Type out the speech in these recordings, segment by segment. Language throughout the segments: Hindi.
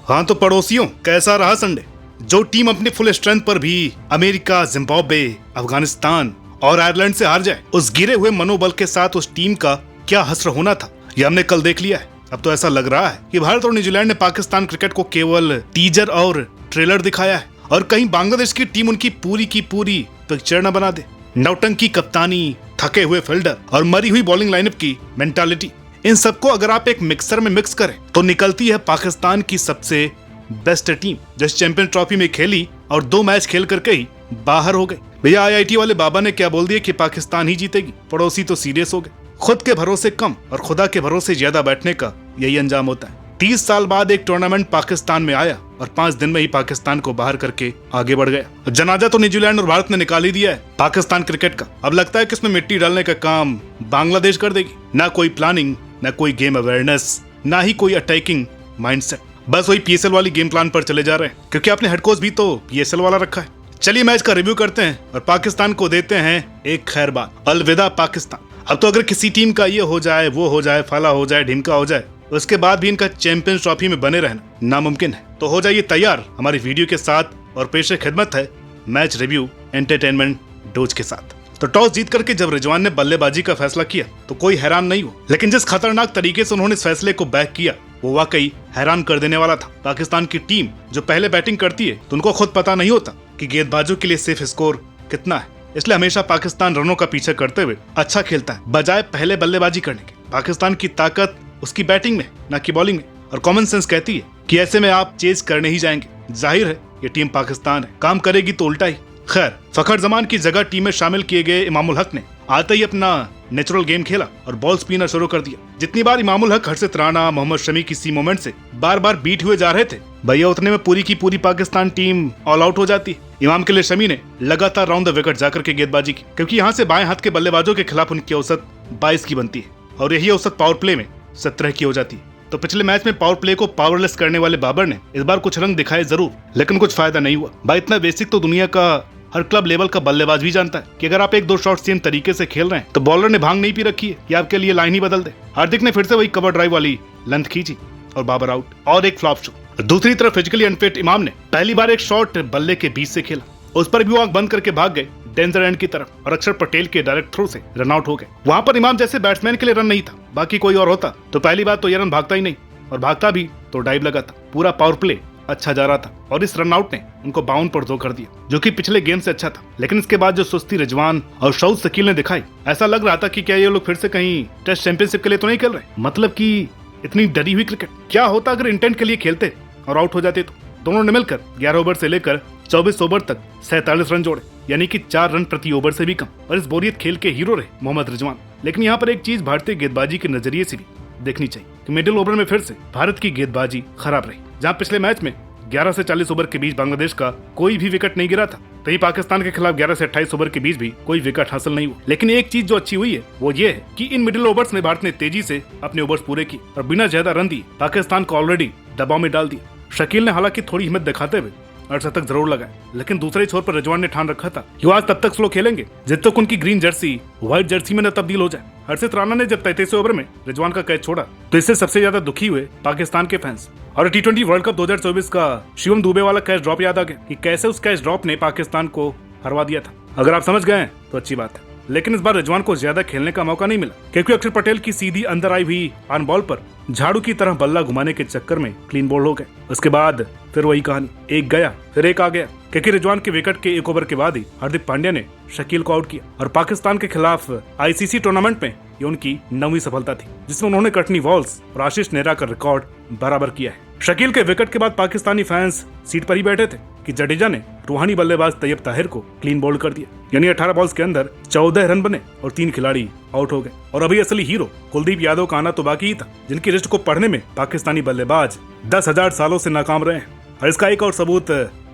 हाँ तो पड़ोसियों, कैसा रहा संडे? जो टीम अपनी फुल स्ट्रेंथ पर भी अमेरिका, जिम्बाब्वे, अफगानिस्तान और आयरलैंड से हार जाए, उस गिरे हुए मनोबल के साथ उस टीम का क्या हश्र होना था, ये हमने कल देख लिया है। अब तो ऐसा लग रहा है कि भारत और न्यूजीलैंड ने पाकिस्तान क्रिकेट को केवल टीजर और ट्रेलर दिखाया है, और कहीं बांग्लादेश की टीम उनकी पूरी की पूरी पिक्चर न बना दे। नौटंकी कप्तानी, थके हुए फील्डर और मरी हुई बॉलिंग लाइनअप की मेंटालिटी, इन सबको अगर आप एक मिक्सर में मिक्स करें तो निकलती है पाकिस्तान की सबसे बेस्ट टीम, जो चैंपियन ट्रॉफी में खेली और 2 मैच खेल करके ही बाहर हो गए। भैया आईआईटी वाले बाबा ने क्या बोल दिया कि पाकिस्तान ही जीतेगी, पड़ोसी तो सीरियस हो गए। खुद के भरोसे कम और खुदा के भरोसे ज्यादा बैठने का यही अंजाम होता है। 30 साल बाद एक टूर्नामेंट पाकिस्तान में आया और 5 दिन में ही पाकिस्तान को बाहर करके आगे बढ़ गया। जनाजा तो न्यूजीलैंड और भारत ने निकाल ही दिया है पाकिस्तान क्रिकेट का। अब लगता है कि इसमें मिट्टी डालने का काम बांग्लादेश कर देगी। ना कोई प्लानिंग, ना कोई गेम अवेयरनेस, ना ही कोई अटैकिंग माइंडसेट, बस वही पीएसएल वाली गेम प्लान पर चले जा रहे हैं, क्योंकि आपने हेड कोच भी तो पीएसएल वाला रखा है। चलिए मैच का रिव्यू करते हैं और पाकिस्तान को देते हैं एक खैर बात, अलविदा पाकिस्तान। अब तो अगर किसी टीम का ये हो जाए, वो हो जाए, फला हो जाए, ढिमका हो जाए, उसके बाद भी इनका चैंपियंस ट्रॉफी में बने रहना नामुमकिन है। तो हो जाइए तैयार हमारी वीडियो के साथ और पेशे खिदमत है मैच रिव्यू एंटरटेनमेंट डोज के साथ। तो टॉस जीत करके जब रिजवान ने बल्लेबाजी का फैसला किया तो कोई हैरान नहीं हुआ, लेकिन जिस खतरनाक तरीके से उन्होंने इस फैसले को बैक किया वो वाकई हैरान कर देने वाला था। पाकिस्तान की टीम जो पहले बैटिंग करती है तो उनको खुद पता नहीं होता कि गेंदबाजों के लिए सेफ स्कोर कितना है, इसलिए हमेशा पाकिस्तान रनों का पीछा करते हुए अच्छा खेलता है बजाय पहले बल्लेबाजी करने के। पाकिस्तान की ताकत उसकी बैटिंग में, ना कि बॉलिंग में, और कॉमन सेंस कहती है कि ऐसे में आप चेज करने ही जाएंगे। जाहिर है ये टीम पाकिस्तान है, काम करेगी तो उल्टा ही। खैर, फखर जमान की जगह टीम में शामिल किए गए इमामुल हक ने आते ही अपना नेचुरल गेम खेला और बॉल स्पिनर शुरू कर दिया। जितनी बार इमामुल हक हर्षित राणा, मोहम्मद शमी की सी मोमेंट से बार बार बीट हुए जा रहे थे, भैया उतने में पूरी की पूरी पाकिस्तान टीम ऑल आउट हो जाती। इमाम के लिए शमी ने लगातार राउंड द विकेट जाकर के गेंदबाजी की, क्योंकि यहाँ से बाएं हाथ के बल्लेबाजों के खिलाफ उनकी औसत 22 की बनती है और यही औसत पावर प्ले में 17 की हो जाती है। तो पिछले मैच में पावर प्ले को पावरलेस करने वाले बाबर ने इस बार कुछ रंग दिखाए जरूर, लेकिन कुछ फायदा नहीं हुआ। भाई इतना बेसिक तो दुनिया का हर क्लब लेवल का बल्लेबाज भी जानता है कि अगर आप 1-2 शॉट सेम तरीके से खेल रहे हैं तो बॉलर ने भांग नहीं पी रखी है कि आपके लिए लाइन ही बदल दे। हार्दिक ने फिर से वही कवर ड्राइव वाली लेंथ खींची और बाबर आउट और एक फ्लॉप शॉट। दूसरी तरफ फिजिकली अनफिट इमाम ने पहली बार एक शॉट बल्ले के बीच से खेला, उस पर भी वो आंख बंद करके भाग गए डेंजर एंड की तरफ और अक्षर पटेल के डायरेक्ट थ्रो से रन आउट हो गए। वहां पर इमाम जैसे बैट्समैन के लिए रन नहीं था, बाकी कोई और होता तो पहली बात तो ये रन भागता ही नहीं, और भागता भी तो डाइव लगा था। पूरा पावर प्ले अच्छा जा रहा था और इस रनआउट ने उनको बाउंड पर दो कर दिया, जो कि पिछले गेम से अच्छा था। लेकिन इसके बाद जो सुस्ती रिजवान और शौद शकील ने दिखाई, ऐसा लग रहा था कि क्या ये लोग फिर से कहीं टेस्ट चैंपियनशिप के लिए तो नहीं खेल रहे। मतलब कि इतनी डरी हुई क्रिकेट क्या होता अगर इंटेंट के लिए खेलते और आउट हो जाते तो। दोनों ने मिलकर 11 ओवर से लेकर 24 ओवर तक 47 रन जोड़े, यानी कि 4 रन प्रति ओवर से भी कम, और इस बोरियत खेल के हीरो रहे मोहम्मद रिजवान। लेकिन यहाँ पर एक चीज भारतीय गेंदबाजी के नजरिए से भी देखनी चाहिए कि मिडिल ओवर में फिर से भारत की गेंदबाजी खराब रही। जहां पिछले मैच में 11 से 40 ओवर के बीच बांग्लादेश का कोई भी विकेट नहीं गिरा था, वहीं पाकिस्तान के खिलाफ 11 से 28 ओवर के बीच भी कोई विकेट हासिल नहीं हुआ। लेकिन एक चीज जो अच्छी हुई है वो ये है कि इन मिडिल ओवर्स में भारत ने तेजी से अपने ओवर्स पूरे किए और बिना ज्यादा रन दिए पाकिस्तान को ऑलरेडी दबाव में डाल दिया। शकील ने हालांकि थोड़ी हिम्मत दिखाते हुए 68 जरूर लगाए, लेकिन दूसरे छोर पर रिजवान ने ठान रखा था कि वो आज तब तक स्लो खेलेंगे जब तक उनकी ग्रीन जर्सी व्हाइट जर्सी में न तब्दील हो जाए। हर्षित राणा ने जब 33 ओवर में रिजवान का कैच छोड़ा तो इससे सबसे ज्यादा दुखी हुए पाकिस्तान के फैंस, और T20 वर्ल्ड कप 2024 का शिवम दुबे वाला कैच ड्रॉप याद आ गया कि कैसे उस कैच ड्रॉप ने पाकिस्तान को हरवा दिया था। अगर आप समझ गए हैं तो अच्छी बात है, लेकिन इस बार रिजवान को ज्यादा खेलने का मौका नहीं मिला, क्योंकि अक्षर पटेल की सीधी अंदर आई हुई ऑन बॉल पर झाड़ू की तरह बल्ला घुमाने के चक्कर में क्लीन बोल्ड हो गए। उसके बाद फिर वही कहानी, एक गया फिर एक आ गया, क्योंकि रिजवान के विकेट के 1 ओवर के बाद ही हार्दिक पांड्या ने शकील को आउट किया और पाकिस्तान के खिलाफ आईसीसी टूर्नामेंट में ये उनकी 9वीं सफलता थी, जिसमें उन्होंने कटनी वॉल्स और आशीष नेहरा का रिकॉर्ड बराबर किया है। शकील के विकेट के बाद पाकिस्तानी फैंस सीट पर ही बैठे थे कि जडेजा ने रूहानी बल्लेबाज तैयब ताहिर को क्लीन बोल्ड कर दिया, यानी 18 बॉल्स के अंदर 14 रन बने और 3 खिलाड़ी आउट हो गए। और अभी असली हीरो कुलदीप यादव का आना तो बाकी ही था, जिनकी लिस्ट को पढ़ने में पाकिस्तानी बल्लेबाज 10,000 सालों से नाकाम रहे हैं। और इसका एक और सबूत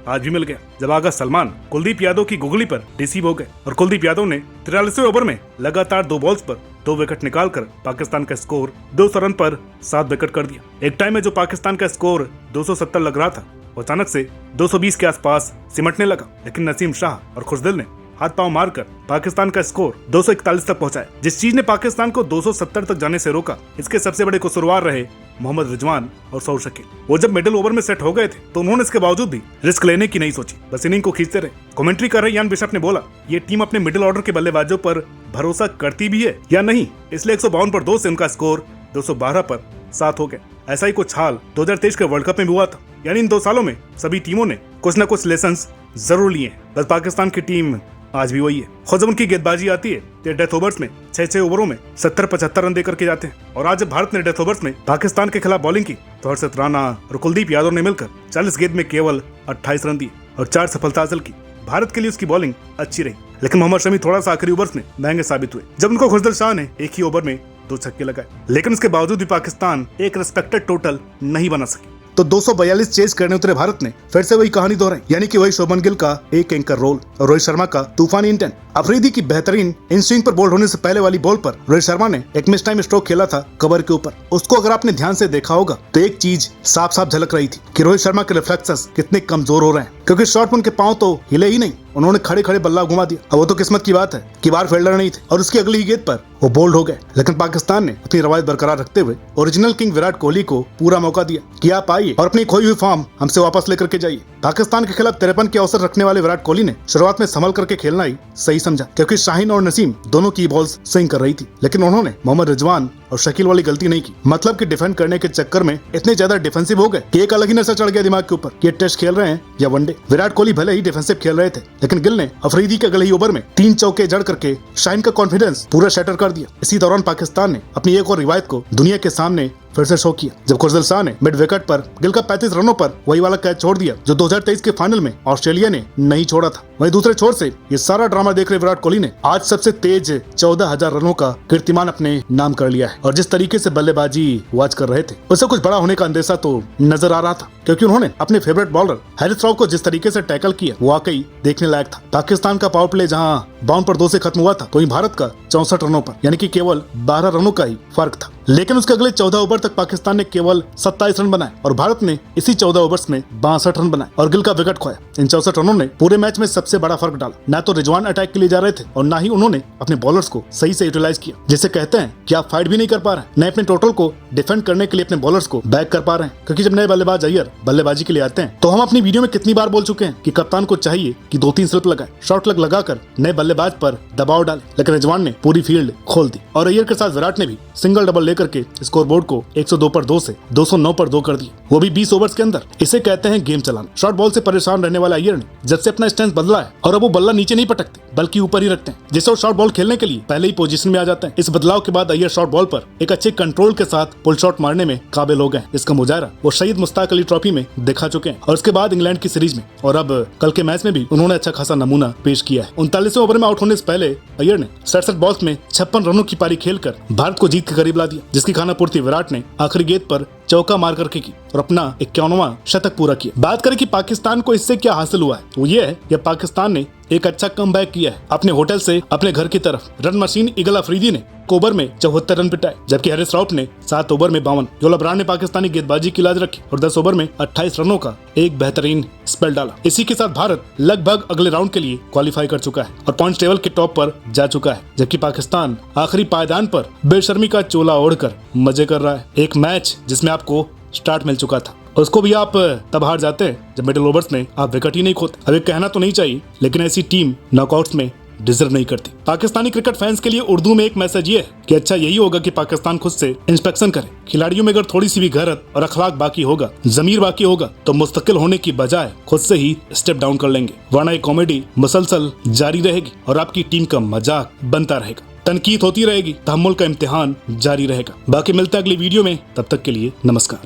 आज भी मिल गया जब आगा सलमान कुलदीप यादव की गुगली पर रिसीव हो गए और कुलदीप यादव ने 43वें ओवर में लगातार 2 बॉल्स पर 2 विकेट निकालकर पाकिस्तान का स्कोर 200 रन पर 7 विकेट कर दिया। एक टाइम में जो पाकिस्तान का स्कोर 270 लग रहा था, अचानक से 220 के आसपास सिमटने लगा, लेकिन नसीम शाह और खुशदिल ने हाथ पांव मारकर पाकिस्तान का स्कोर 241 तक पहुंचाया, जिस चीज ने पाकिस्तान को 270 तक जाने से रोका। इसके सबसे बड़े कसूरवार रहे मोहम्मद रिजवान और सऊद शकील। वो जब मिडिल ओवर में सेट हो गए थे तो उन्होंने इसके बावजूद भी रिस्क लेने की नहीं सोची, बस इनिंग को खींचते रहे। कमेंट्री कर रहे यान बिशप ने बोला, ये टीम अपने मिडिल ऑर्डर के बल्लेबाजों पर भरोसा करती भी है या नहीं, इसलिए 152 पर 2 से उनका स्कोर 212 पर 7 हो गया। ऐसा ही कुछ हाल 2023 के वर्ल्ड कप में भी हुआ था। यानी इन 2 सालों में सभी टीमों ने कुछ न कुछ लेसन्स जरूर लिए हैं। बस पाकिस्तान की टीम आज भी वही है। खुद जब उनकी गेंदबाजी आती है तो डेथ ओवर्स में 6-6 ओवरों में 70-75 रन देकर के जाते हैं। और आज जब भारत ने डेथ ओवर्स में पाकिस्तान के खिलाफ बॉलिंग की तो हर्षित राणा और कुलदीप यादव ने मिलकर 40 गेंद में केवल 28 रन दिए और 4 सफलता हासिल की। भारत के लिए उसकी बॉलिंग अच्छी रही, लेकिन मोहम्मद शमी थोड़ा सा आखिरी ओवर्स में महंगे साबित हुए जब उनको खुशदल शाह ने एक ही ओवर में 2 छक्के लगाए। लेकिन उसके बावजूद भी पाकिस्तान एक रिस्पेक्टेड टोटल नहीं बना सकी। तो 242 चेज करने उतरे भारत ने फिर से वही कहानी दोहराई, यानी कि वही शुभमन गिल का एक एंकर रोल और रोहित शर्मा का तूफानी इंटेंट। अफरीदी की बेहतरीन इन स्विंग पर बोल्ड होने से पहले वाली बॉल पर रोहित शर्मा ने एक मिस टाइम स्ट्रोक खेला था कवर के ऊपर। उसको अगर आपने ध्यान से देखा होगा तो एक चीज साफ साफ झलक रही थी कि रोहित शर्मा के रिफ्लेक्सेस कितने कमजोर हो रहे हैं, क्योंकि शॉट में उनके पांव तो हिले ही नहीं, उन्होंने खड़े खड़े बल्ला घुमा दिया। अब वो तो किस्मत की बात है कि बाहर फील्डर नहीं थे और उसकी अगली ही गेंद पर वो बोल्ड हो गए। लेकिन पाकिस्तान ने अपनी रवायत बरकरार रखते हुए ओरिजिनल किंग विराट कोहली को पूरा मौका दिया कि आप आइए और अपनी खोई हुई फॉर्म हमसे वापस लेकर के जाइए। पाकिस्तान के खिलाफ 53 के अवसर रखने वाले विराट कोहली ने शुरुआत में संभल करके खेलना ही सही समझा, क्योंकि शाहीन और नसीम दोनों की बॉल्स स्विंग कर रही थी। लेकिन उन्होंने मोहम्मद रिजवान और शकील वाली गलती नहीं की, मतलब कि डिफेंड करने के चक्कर में इतने ज्यादा डिफेंसिव हो गए कि एक अलग ही नशा चढ़ गया दिमाग के ऊपर कि टेस्ट खेल रहे हैं या वनडे। विराट कोहली भले ही डिफेंसिव खेल रहे थे, लेकिन गिल ने अफरीदी के अगले ही ओवर में 3 चौके जड़ करके शाहीन का कॉन्फिडेंस पूरा शटर कर दिया। इसी दौरान पाकिस्तान ने अपनी एक और रिवायत को दुनिया के सामने फिर से शो किया, जब खुशदल शाह ने मिड विकेट पर गिल का 35 रनों पर वही वाला कैच छोड़ दिया जो 2023 के फाइनल में ऑस्ट्रेलिया ने नहीं छोड़ा था। वहीं दूसरे छोर से ये सारा ड्रामा देख रहे विराट कोहली ने आज सबसे तेज 14,000 रनों का कीर्तिमान अपने नाम कर लिया है। और जिस तरीके से बल्लेबाजी वो आज कर रहे थे उससे कुछ बड़ा होने का अंदेशा तो नजर आ रहा था, क्योंकि उन्होंने अपने फेवरेट बॉलर हैरिस राव को जिस तरीके से टैकल किया वो वाकई देखने लायक था। पाकिस्तान का पावर प्ले जहां 52 पर 2 से खत्म हुआ था, तो वहीं भारत का 64 रनों पर, यानी कि केवल 12 रनों का ही फर्क था। लेकिन उसके अगले 14 ओवर तक पाकिस्तान ने केवल 27 रन बनाए और भारत ने इसी 14 ओवर्स में 62 रन बनाए और गिल का विकेट खोया। इन 64 रनों ने पूरे मैच में सबसे बड़ा फर्क डाला। ना तो रिजवान अटैक के लिए जा रहे थे और ना ही उन्होंने अपने बॉलर्स को सही से यूटिलाइज किया, जिसे कहते हैं कि आप फाइट भी नहीं कर पा रहे हैं, न अपने टोटल को डिफेंड करने के लिए अपने बॉलर्स को बैक कर पा रहे हैं। क्योंकि जब नए बल्लेबाज अय्यर बल्लेबाजी के लिए आते हैं तो हम अपनी वीडियो में कितनी बार बोल चुके हैं कि कप्तान को चाहिए कि 2-3 स्लिप लगाए, शॉर्ट लग लगाकर नए बल्लेबाज पर दबाव डाले। लेकिन रिजवान ने पूरी फील्ड खोल दी और अय्यर के साथ विराट ने भी सिंगल डबल लेकर के स्कोर बोर्ड को 102 पर 2 से 209 पर 2 कर दिए, वो भी 20 ओवर्स के अंदर। इसे कहते हैं गेम चलाना। शॉर्ट बॉल से परेशान रहने वाला अय्यर ने जब से अपना स्टैंस बदला है और अब वो बल्ला नीचे नहीं पटकते बल्कि ऊपर ही रखते हैं, जिससे वो शॉर्ट बॉल खेलने के लिए पहले ही पोजीशन में आ जाते हैं। इस बदलाव के बाद अय्यर शॉर्ट बॉल पर एक अच्छे कंट्रोल के साथ पुल शॉट मारने में काबिल हो गए। इसका मुजाहरा वो शहीद मुश्ताक अली ट्रॉफी में दिखा चुके हैं और उसके बाद इंग्लैंड की सीरीज में और अब कल के मैच में भी उन्होंने अच्छा खासा नमूना पेश किया है। 39वें ओवर में आउट होने से पहले अय्यर ने 67 बॉल्स में 56 रनों की पारी खेलकर भारत को जीत के करीब ला दिया, जिसकी खानापूर्ति विराट ने आखिरी गेंद पर चौका मार करके की और अपना 51वां शतक पूरा किया। बात करें कि पाकिस्तान को इससे क्या हासिल हुआ है, तो ये है कि पाकिस्तान ने एक अच्छा कमबैक किया है। अपने होटल से अपने घर की तरफ रन मशीन ईगल अफरीदी ने ओवर में 74 रन पिटाए, जबकि हैरिस राव ने 7 ओवर में 52। जोला ब्रांड ने पाकिस्तानी गेंदबाजी की लाज रखी और 10 ओवर में 28 रनों का एक बेहतरीन स्पेल डाला। इसी के साथ भारत लगभग अगले राउंड के लिए क्वालिफाई कर चुका है और पॉइंट्स टेबल के टॉप पर जा चुका है, जबकि पाकिस्तान आखिरी पायदान पर बेशर्मी का चोला ओढ़कर मजे कर रहा है। एक मैच जिसमें आपको स्टार्ट मिल चुका था, उसको भी आप तब हार जाते हैं जब मिडिल ओवर्स में आप विकेट ही नहीं खोते। अब कहना तो नहीं चाहिए, लेकिन ऐसी टीम नॉकआउट्स में डिजर्व नहीं करती। पाकिस्तानी क्रिकेट फैंस के लिए उर्दू में एक मैसेज ये है कि अच्छा यही होगा कि पाकिस्तान खुद से इंस्पेक्शन करे। खिलाड़ियों में अगर थोड़ी सी भी गैरत और अखलाक बाकी होगा, जमीर बाकी होगा, तो मुस्तकिल होने की बजाय खुद से ही स्टेप डाउन कर लेंगे, वरना ये कॉमेडी मुसलसल जारी रहेगी और आपकी टीम का मजाक बनता रहेगा। तनकीद होती रहेगी, तहम्मुल का इम्तिहान जारी रहेगा। बाकी मिलता है अगली वीडियो में, तब तक के लिए नमस्कार।